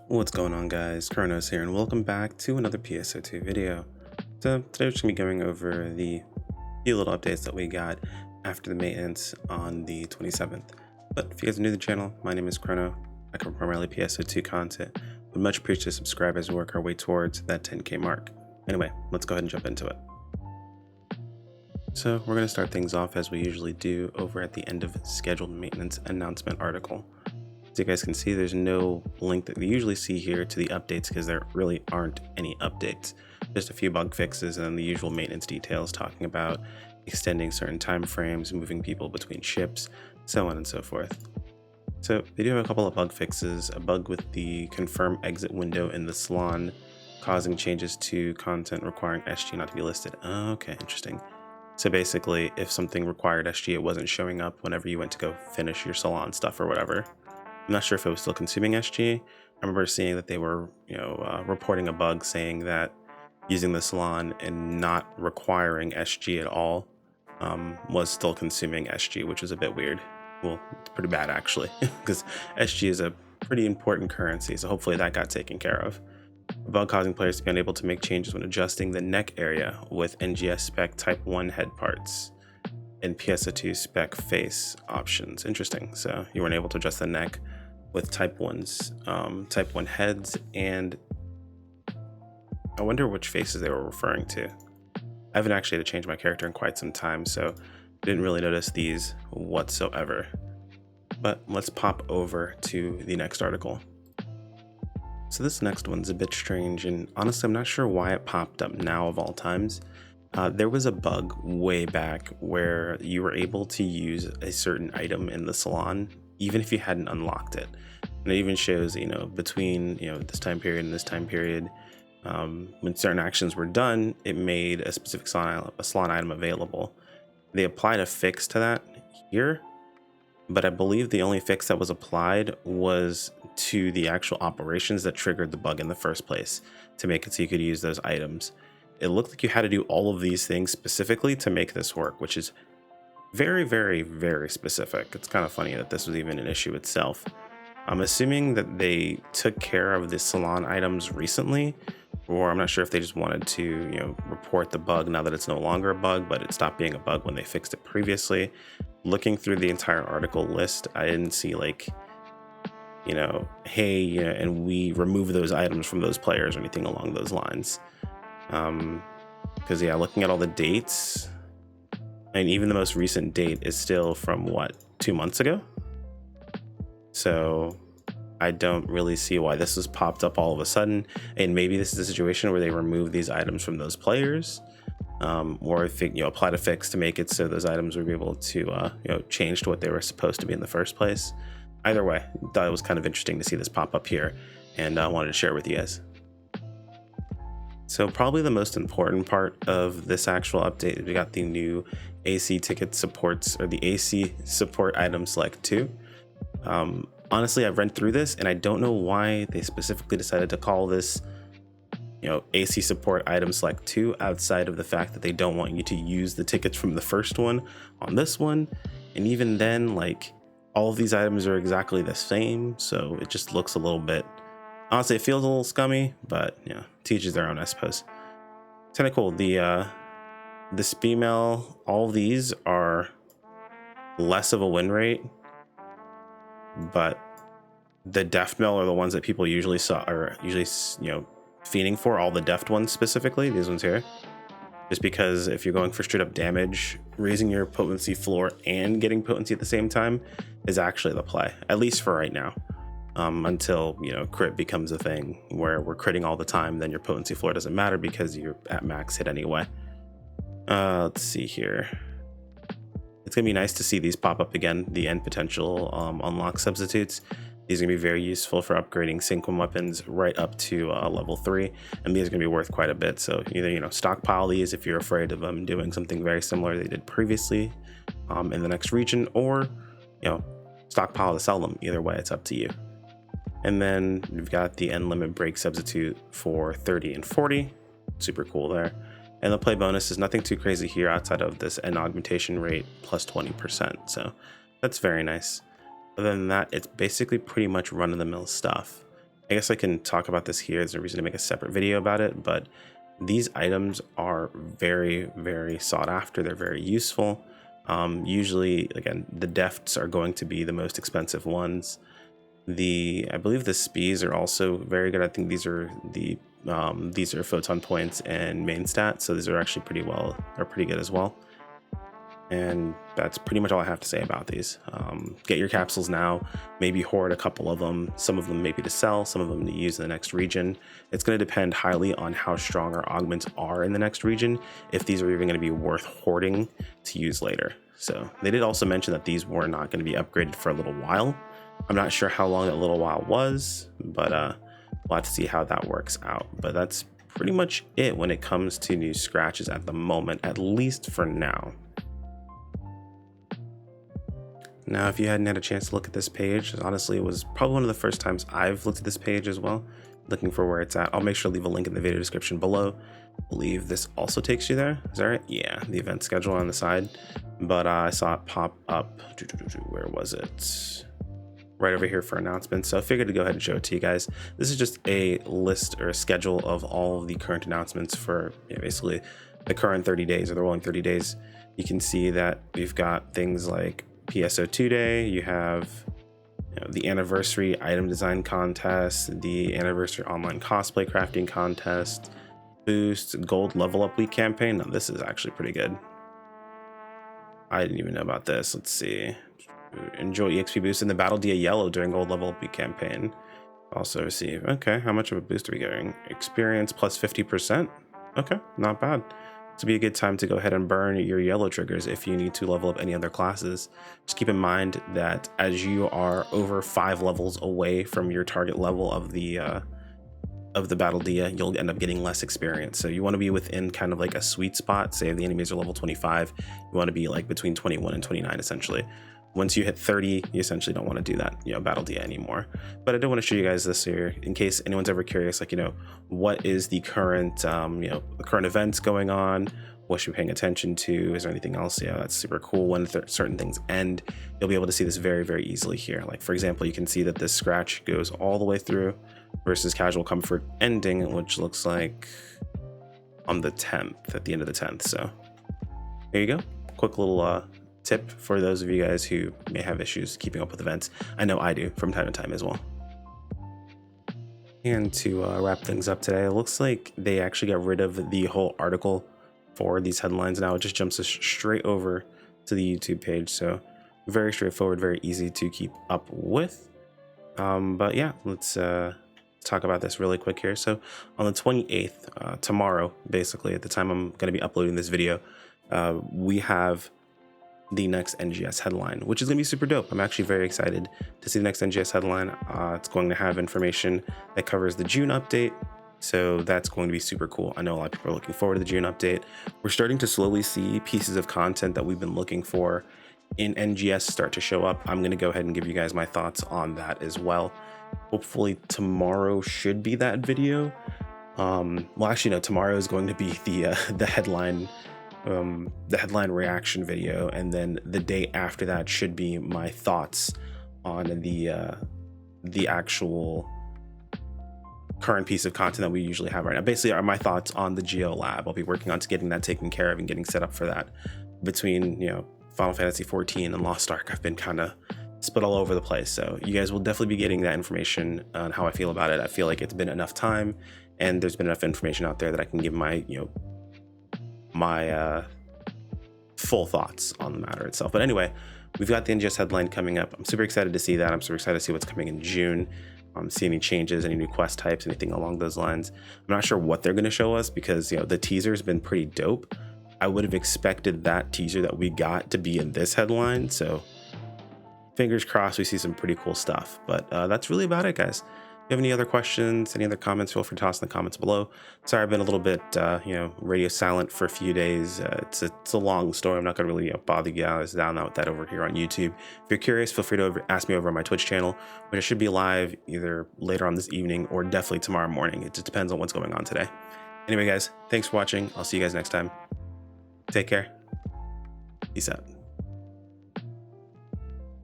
What's going on, guys? Kronos here, and welcome back to another PSO2 video. So today we're just going to be going over the few little updates that we got after the maintenance on the 27th. But if you guys are new to the channel, my name is Chrono. I cover primarily PSO2 content, but much appreciate subscribe as we work our way towards that 10K mark. Anyway, let's go ahead and jump into it. So we're going to start things off as we usually do over at the end of scheduled maintenance announcement article. As you guys can see, there's no link that we usually see here to the updates because there really aren't any updates. Just a few bug fixes and then the usual maintenance details talking about extending certain time frames, moving people between ships, so on and so forth. So they do have a couple of bug fixes, a bug with the confirm exit window in the salon causing changes to content requiring SG not to be listed. Okay, interesting. So basically, if something required SG, it wasn't showing up whenever you went to go finish your salon stuff or whatever. I'm not sure if it was still consuming SG. I remember seeing that they were, reporting a bug saying that using the salon and not requiring SG at all was still consuming SG, which is a bit weird. Well, it's pretty bad actually, because SG is a pretty important currency. So hopefully that got taken care of. A bug causing players to be unable to make changes when adjusting the neck area with NGS spec Type 1 head parts and PSO2 spec face options. Interesting. So you weren't able to adjust the neck with Type 1 heads, and I wonder which faces they were referring to. I haven't actually had to change my character in quite some time, so didn't really notice these whatsoever. But let's pop over to the next article. So this next one's a bit strange, and honestly, I'm not sure why it popped up now of all times. There was a bug way back where you were able to use a certain item in the salon, even if you hadn't unlocked it. And it even shows, between, this time period and this time period, when certain actions were done, it made a specific salon item available. They applied a fix to that here, but I believe the only fix that was applied was to the actual operations that triggered the bug in the first place to make it so you could use those items. It looked like you had to do all of these things specifically to make this work, which is very, very, very specific. It's kind of funny that this was even an issue itself. I'm assuming that they took care of the salon items recently, or I'm not sure if they just wanted to, report the bug now that it's no longer a bug, but it stopped being a bug when they fixed it previously. Looking through the entire article list, I didn't see like, hey, and we remove those items from those players or anything along those lines. Because looking at all the dates, and even the most recent date is still from 2 months ago. So I don't really see why this has popped up all of a sudden. And maybe this is a situation where they remove these items from those players, or if applied a fix to make it so those items would be able to change to what they were supposed to be in the first place. Either way, thought it was kind of interesting to see this pop up here, and I wanted to share it with you guys. So probably the most important part of this actual update is we got the new AC ticket supports, or the AC support item select 2. Honestly, I've read through this and I don't know why they specifically decided to call this, AC support item select 2 outside of the fact that they don't want you to use the tickets from the first one on this one. And even then, like, all of these items are exactly the same. So it just looks a little bit, honestly, it feels a little scummy, but teaches their own, I suppose. It's kind of cool. The female, all of these are less of a win rate, but the deft mill are the ones that people usually fiending for, all the deft ones specifically, these ones here. Just because if you're going for straight up damage, raising your potency floor and getting potency at the same time is actually the play, at least for right now. Until crit becomes a thing where we're critting all the time, then your potency floor doesn't matter because you're at max hit anyway. Let's see here. It's gonna be nice to see these pop up again, the end potential unlock substitutes. These are gonna be very useful for upgrading synchron weapons right up to level 3, and these are gonna be worth quite a bit. So either stockpile these if you're afraid of them doing something very similar they did previously in the next region, or stockpile to sell them. Either way, it's up to you. And then we've got the end limit break substitute for 30 and 40. Super cool there. And the play bonus is nothing too crazy here outside of this end augmentation rate plus 20%. So that's very nice. Other than that, it's basically pretty much run-of-the-mill stuff. I guess I can talk about this here. There's no reason to make a separate video about it, but these items are very, very sought after. They're very useful. Usually, again, the defts are going to be the most expensive ones. I believe the speeds are also very good. I think these are photon points and main stats, so these are actually pretty good as well. And that's pretty much all I have to say about these. Get your capsules now, maybe hoard a couple of them, some of them maybe to sell, some of them to use in the next region. It's going to depend highly on how strong our augments are in the next region, if these are even going to be worth hoarding to use later. So they did also mention that these were not going to be upgraded for a little while. I'm not sure how long that little while was, but we'll have to see how that works out. But that's pretty much it when it comes to new scratches at the moment, at least for now. Now, if you hadn't had a chance to look at this page, honestly, it was probably one of the first times I've looked at this page as well, looking for where it's at. I'll make sure to leave a link in the video description below. I believe this also takes you there. Is that right? Yeah, the event schedule on the side. But I saw it pop up. Where was it? Right over here for announcements. So I figured to go ahead and show it to you guys. This is just a list or a schedule of all of the current announcements for basically the current 30 days or the rolling 30 days. You can see that we've got things like PSO2 day, you have the anniversary item design contest, the anniversary online cosplay crafting contest, boost, gold level up week campaign. Now this is actually pretty good. I didn't even know about this. Let's see. Enjoy EXP boost in the Battle Dia Yellow during gold level up week campaign. Also receive. Okay, how much of a boost are we getting? Experience plus 50%. Okay, not bad. This would be a good time to go ahead and burn your yellow triggers if you need to level up any other classes. Just keep in mind that as you are over 5 levels away from your target level of the Battle Dia, you'll end up getting less experience. So you want to be within kind of like a sweet spot. Say if the enemies are level 25, you want to be like between 21 and 29 essentially. Once you hit 30, you essentially don't want to do that, Battle Dia anymore. But I do want to show you guys this here in case anyone's ever curious, like, what is the current, the current events going on? What should we be paying attention to? Is there anything else? Yeah, that's super cool. When certain things end, you'll be able to see this very, very easily here. Like, for example, you can see that this scratch goes all the way through versus Casual Comfort ending, which looks like on the 10th, at the end of the 10th. So there you go. Quick little tip for those of you guys who may have issues keeping up with events. I know I do from time to time as well. And to wrap things up today, it looks like they actually got rid of the whole article for these headlines. Now it just jumps us straight over to the YouTube page. So very straightforward, very easy to keep up with. But yeah, let's talk about this really quick here. So on the 28th, tomorrow, basically at the time I'm going to be uploading this video, we have the next NGS headline, which is going to be super dope. I'm actually very excited to see the next NGS headline. It's going to have information that covers the June update, so that's going to be super cool. I know a lot of people are looking forward to the June update. We're starting to slowly see pieces of content that we've been looking for in NGS start to show up. I'm going to go ahead and give you guys my thoughts on that as well. Hopefully tomorrow should be that video. Well, actually no, tomorrow is going to be the headline reaction video, and then the day after that should be my thoughts on the actual current piece of content that we usually have right now. Basically are my thoughts on the Geo Lab. I'll be working on getting that taken care of and getting set up for that. Between Final Fantasy 14 and Lost Ark, I've been kind of split all over the place, so you guys will definitely be getting that information on how I feel about it. I feel like it's been enough time and there's been enough information out there that I can give my my full thoughts on the matter itself. But anyway, we've got the NGS headline coming up. I'm super excited to see that. I'm super excited to see what's coming in June. See any changes, any new quest types, anything along those lines. I'm not sure what they're going to show us because the teaser's been pretty dope. I would have expected that teaser that we got to be in this headline, so fingers crossed we see some pretty cool stuff. But that's really about it, guys. If you have any other questions, any other comments, feel free to toss in the comments below. Sorry, I've been a little bit, radio silent for a few days. It's a long story. I'm not going to really bother you guys down with that over here on YouTube. If you're curious, feel free to ask me over on my Twitch channel, which I should be live either later on this evening or definitely tomorrow morning. It just depends on what's going on today. Anyway, guys, thanks for watching. I'll see you guys next time. Take care. Peace out.